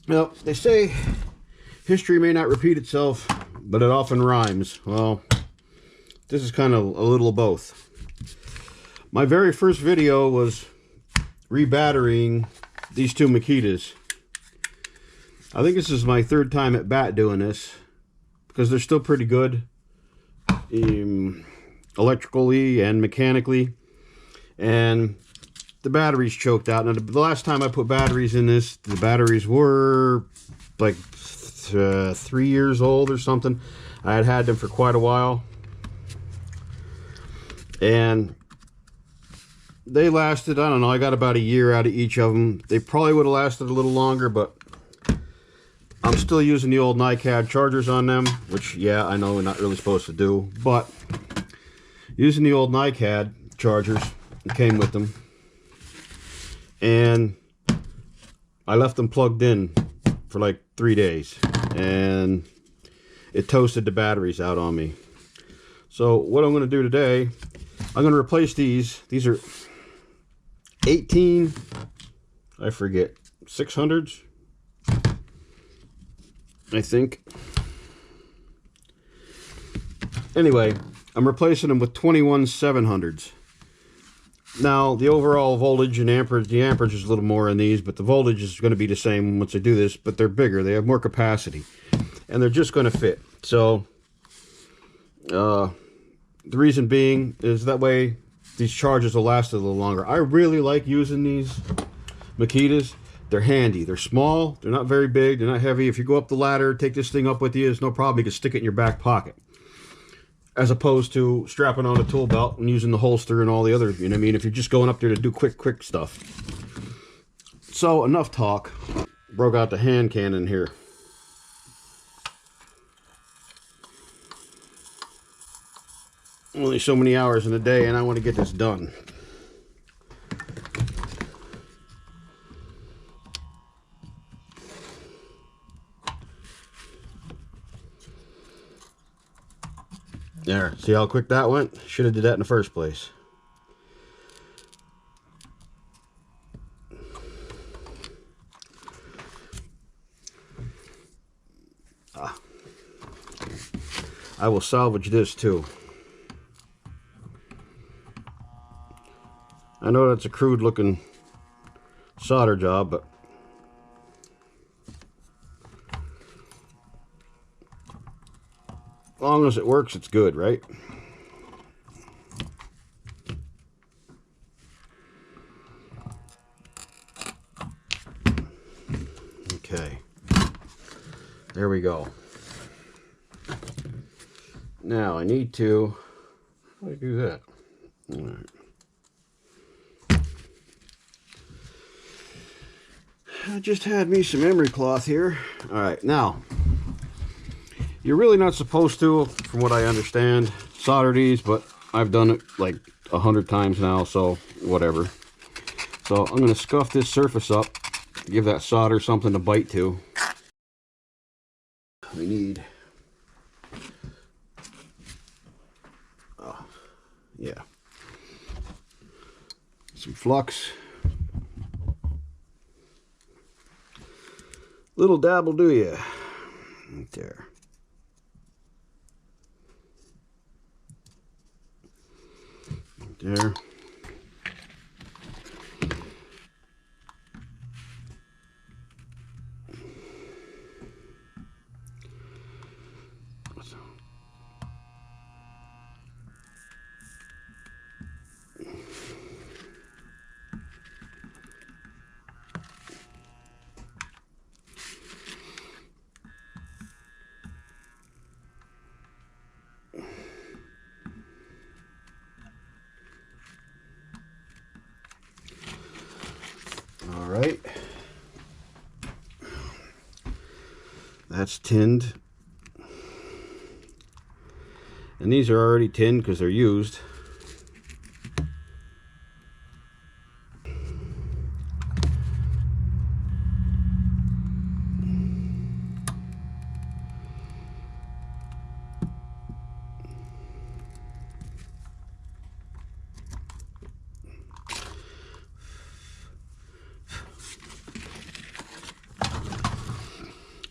Well, they say history may not repeat itself, but it often rhymes. Well, this is kind of a little of both. My very first video was rebattering these two Makitas. I think this is my third time at bat doing this, because they're still pretty good electrically and mechanically. And the batteries choked out. Now, the last time I put batteries in this, the batteries were like 3 years old or something. I had had them for quite a while. And they lasted, I don't know, I got about a year out of each of them. They probably would have lasted a little longer, but I'm still using the old NiCad chargers on them, which, yeah, I know we're not really supposed to do, but using the old NiCad chargers that came with them, and I left them plugged in for like 3 days, and it toasted the batteries out on me. So what I'm going to do today, I'm going to replace these. These are 18, I forget, 600s, I think. Anyway, I'm replacing them with 21 700s. Now, the overall voltage and amperage, the amperage is a little more in these, but the voltage is going to be the same once I do this, but they're bigger. They have more capacity, and they're just going to fit. So, the reason being is that way these chargers will last a little longer. I really like using these Makitas. They're handy. They're small. They're not very big. They're not heavy. If you go up the ladder, take this thing up with you, there's no problem. You can stick it in your back pocket, as opposed to strapping on a tool belt and using the holster and all the other, you know what I mean? If you're just going up there to do quick stuff. So, enough talk. Broke out the hand cannon here. Only so many hours in a day, and I want to get this done. There, see how quick that went? Should have did that in the first place. I will salvage this too. I know that's a crude looking solder job, but as long as it works, it's good, right? Okay. There we go. Now I need to, how do I do that? All right. I just had me some emery cloth here. All right, now you're really not supposed to, from what I understand, solder these, but I've done it like 100 times now, so whatever. So I'm going to scuff this surface up, give that solder something to bite to. We need, yeah, some flux. Little dab will do ya. Right there. Right there. All right, that's tinned, and these are already tinned because they're used.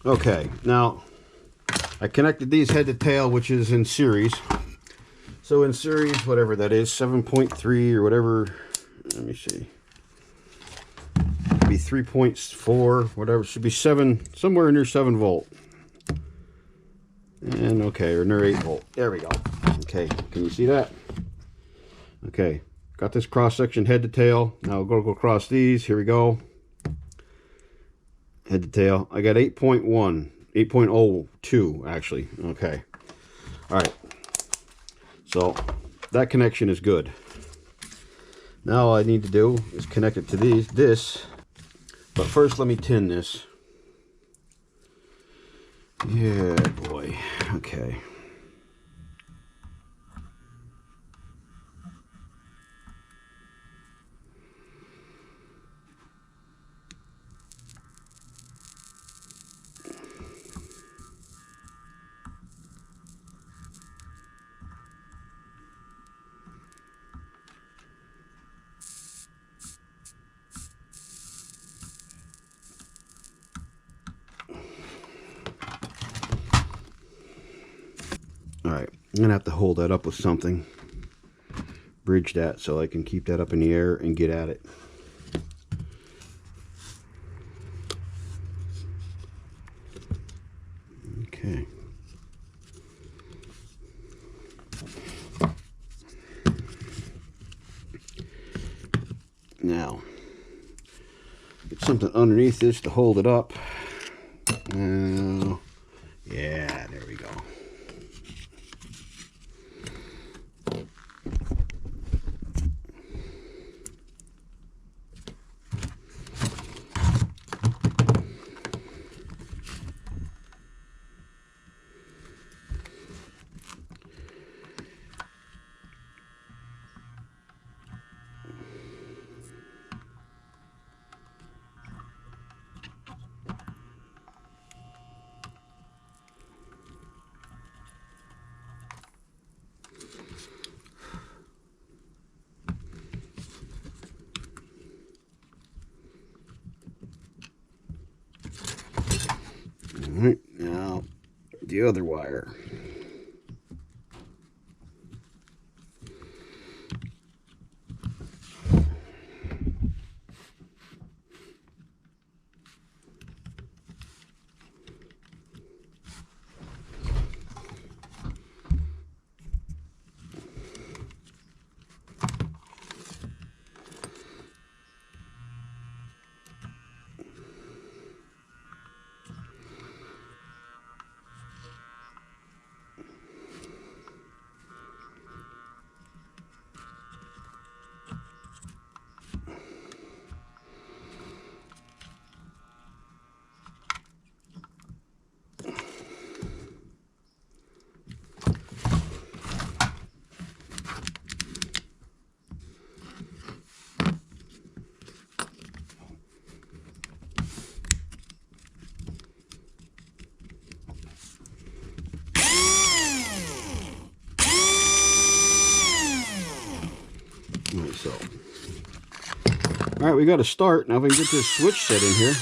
Okay, now I connected these head to tail, which is in series. So in series, whatever that is, 7.3 or whatever, let me see. It'd be 3.4, whatever, should be 7, somewhere near 7 volt. And okay, or near 8 volt. There we go. Okay, can you see that? Okay, got this cross section head to tail. Now we'll go across these. Here we go. Head to tail. I got 8.1, 8.02 actually. Okay. All right. So that connection is good. Now all I need to do is connect it to this. But first let me tin this. Yeah, boy. Okay. Alright, I'm going to have to hold that up with something. Bridge that so I can keep that up in the air and get at it. Okay. Now, get something underneath this to hold it up. Yeah, there we go. Alright, now the other wire. So, all right, we got to start. Now if we can get this switch set in here.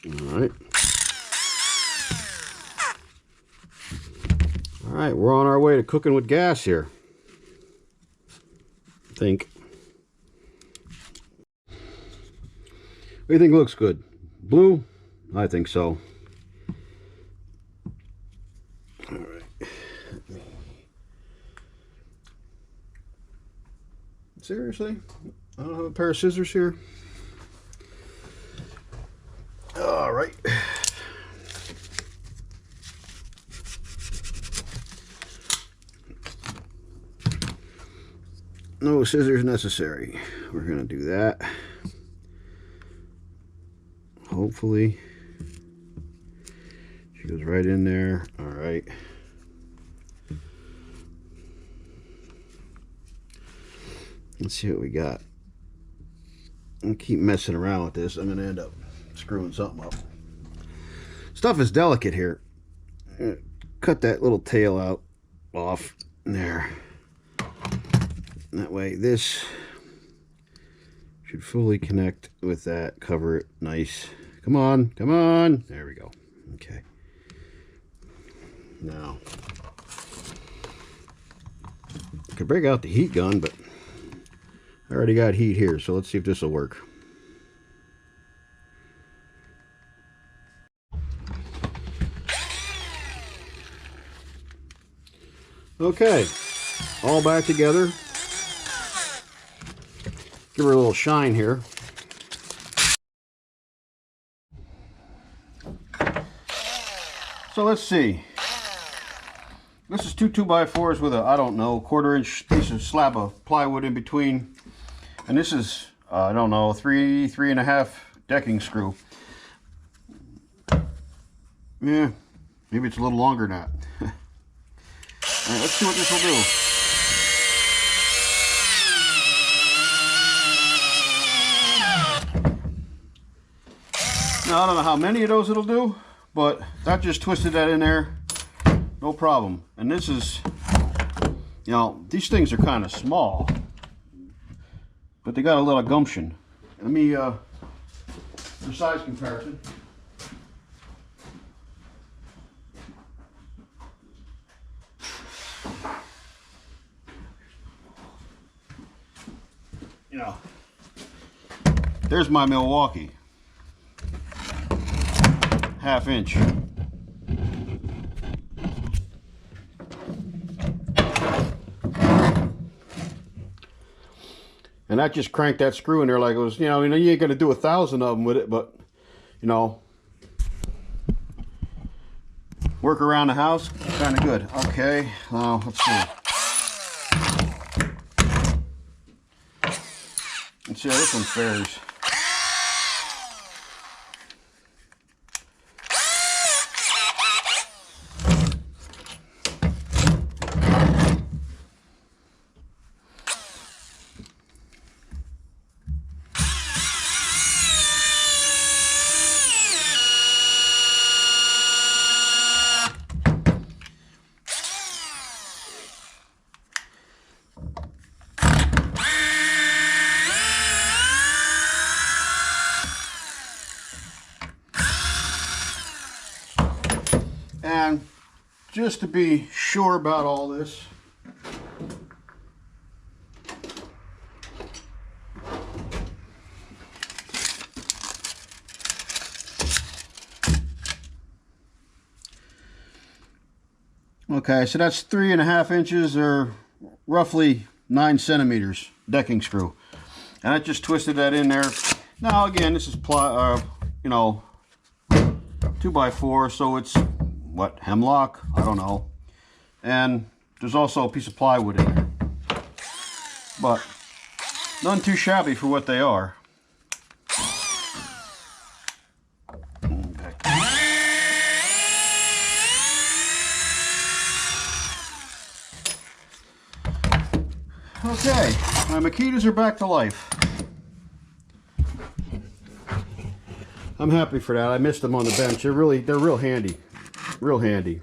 All right. All right, we're on our way to cooking with gas here. I think. What do you think looks good? Blue? I think so. All right. Seriously? I don't have a pair of scissors here. All right. No scissors necessary. We're going to do that. Hopefully. She goes right in there. All right. Let's see what we got. I'll keep messing around with this. I'm going to end up screwing something up. Stuff is delicate here. Cut that little tail out off there. That way this should fully connect with that. Cover it nice. Come on, come on. There we go. Okay. Now, I could break out the heat gun, but I already got heat here, so let's see if this will work. Okay, all back together. Give her a little shine here. So let's see. This is two 2x4s with a, I don't know, 1/4-inch piece of slab of plywood in between. And this is, I don't know, 3.5 decking screw. Yeah, maybe it's a little longer than that. Alright, let's see what this will do. Now, I don't know how many of those it'll do, but that just twisted that in there. No problem. And this is, you know, these things are kind of small, but they got a lot of gumption. Let me, for size comparison. You know, there's my Milwaukee, 1/2 inch. And I just cranked that screw in there like it was, you know, you ain't gonna do 1,000 of them with it, but you know, work around the house, kind of good. Okay, now let's see. Let's see how this one fares. And just to be sure about all this, okay, so that's 3.5 inches or roughly 9 centimeters decking screw. And I just twisted that in there. Now again, this is you know, 2x4, so it's what, hemlock? I don't know. And there's also a piece of plywood in there, but none too shabby for what they are. Okay, my Makitas are back to life. I'm happy for that. I missed them on the bench. They're real handy. Real handy.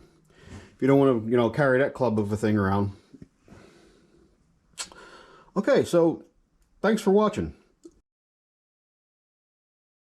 If you don't want to, you know, carry that club of a thing around. Okay, so thanks for watching.